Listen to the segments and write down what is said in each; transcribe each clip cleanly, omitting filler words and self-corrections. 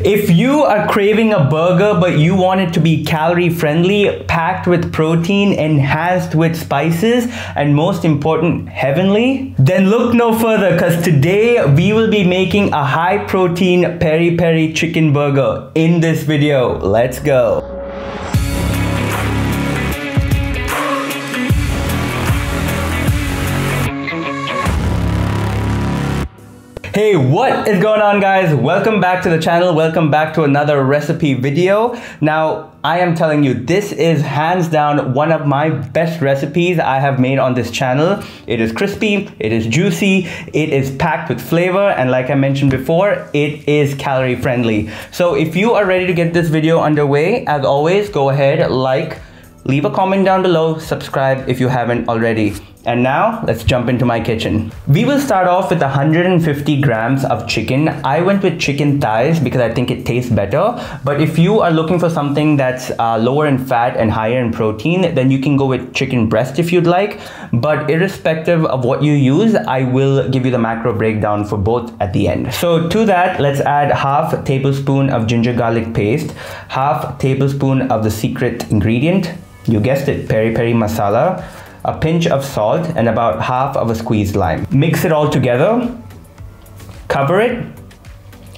If you are craving a burger but you want it to be calorie friendly, packed with protein, enhanced with spices, and most important, heavenly, then look no further, because today we will be making a high protein peri peri chicken burger in this video. Let's go. Hey, what is going on, guys? Welcome back to the channel. Welcome back to another recipe video. Now, I am telling you, this is hands down one of my best recipes I have made on this channel. It is crispy, it is juicy, it is packed with flavor, and like I mentioned before, it is calorie friendly. So if you are ready to get this video underway, as always, go ahead, leave a comment down below, subscribe if you haven't already. And now, let's jump into my kitchen. We will start off with 150 grams of chicken. I went with chicken thighs because I think it tastes better. But if you are looking for something that's lower in fat and higher in protein, then you can go with chicken breast if you'd like. But irrespective of what you use, I will give you the macro breakdown for both at the end. So to that, let's add half tablespoon of ginger garlic paste, half tablespoon of the secret ingredient, you guessed it, Peri Peri Masala, a pinch of salt, and about half of a squeezed lime. Mix it all together, cover it,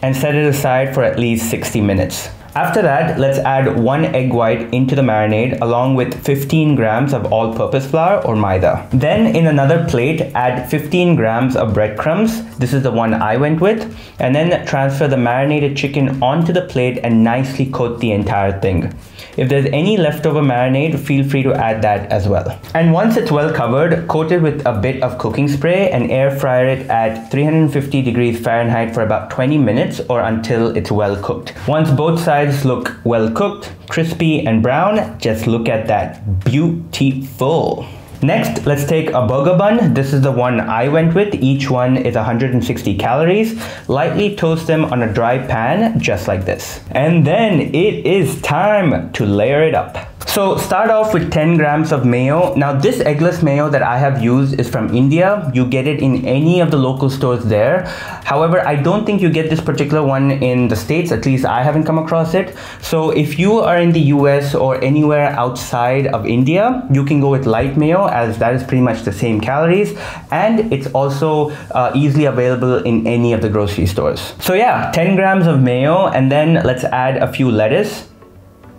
and set it aside for at least 60 minutes. After that, let's add 1 egg white into the marinade along with 15 grams of all-purpose flour or maida. Then in another plate, add 15 grams of breadcrumbs. This is the one I went with. And then transfer the marinated chicken onto the plate and nicely coat the entire thing. If there's any leftover marinade, feel free to add that as well. And once it's well covered, coat it with a bit of cooking spray and air fry it at 350 degrees Fahrenheit for about 20 minutes or until it's well cooked. Once both sides look well cooked, crispy and brown, just look at that, beautiful. Next, let's take a burger bun. This is the one I went with. Each one is 160 calories. Lightly toast them on a dry pan, just like this. And then it is time to layer it up. So start off with 10 grams of mayo. Now this eggless mayo that I have used is from India. You get it in any of the local stores there. However, I don't think you get this particular one in the States, at least I haven't come across it. So if you are in the US or anywhere outside of India, you can go with light mayo, as that is pretty much the same calories, and it's also easily available in any of the grocery stores. So yeah, 10 grams of mayo, and then let's add a few lettuce,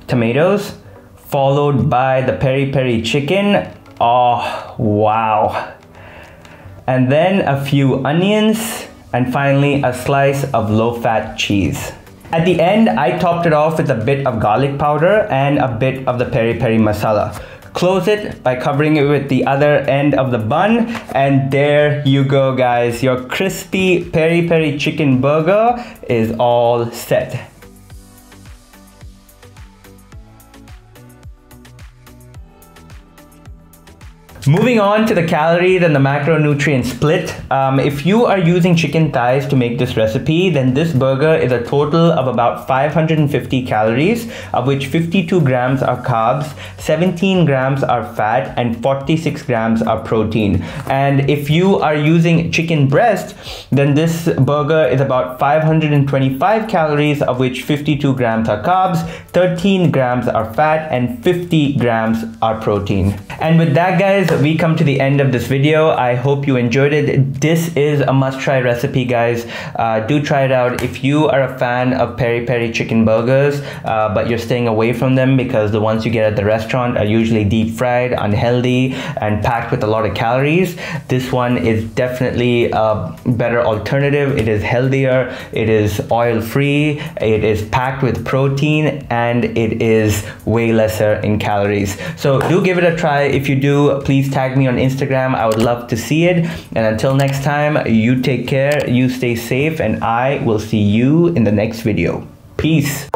tomatoes, followed by the peri peri chicken. Oh, wow. And then a few onions, and finally a slice of low-fat cheese. At the end, I topped it off with a bit of garlic powder and a bit of the peri peri masala. Close it by covering it with the other end of the bun, and there you go, guys. Your crispy peri peri chicken burger is all set. Moving on to the calories and the macronutrient split. If you are using chicken thighs to make this recipe, then this burger is a total of about 550 calories, of which 52 grams are carbs, 17 grams are fat, and 46 grams are protein. And if you are using chicken breast, then this burger is about 525 calories, of which 52 grams are carbs, 13 grams are fat, and 50 grams are protein. And with that, guys, we come to the end of this video. I hope you enjoyed it. This is a must-try recipe, guys. Do try it out. If you are a fan of peri peri chicken burgers, but you're staying away from them because the ones you get at the restaurant are usually deep fried, unhealthy, and packed with a lot of calories, this one is definitely a better alternative. It is healthier, it is oil-free, it is packed with protein, and it is way lesser in calories. So do give it a try. If you do, please tag me on Instagram. I would love to see it. And until next time, you take care, you stay safe, and I will see you in the next video. Peace.